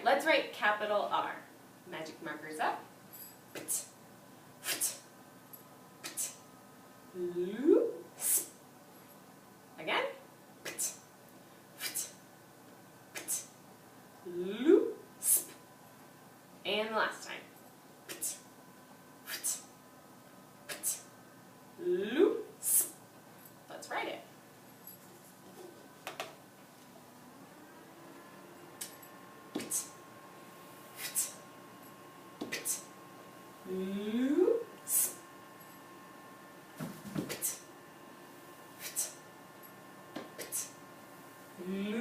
let's write capital R. Magic markers up. Loose. Again. Loose. And last time. Loose. Let's write it. Loose. Loose.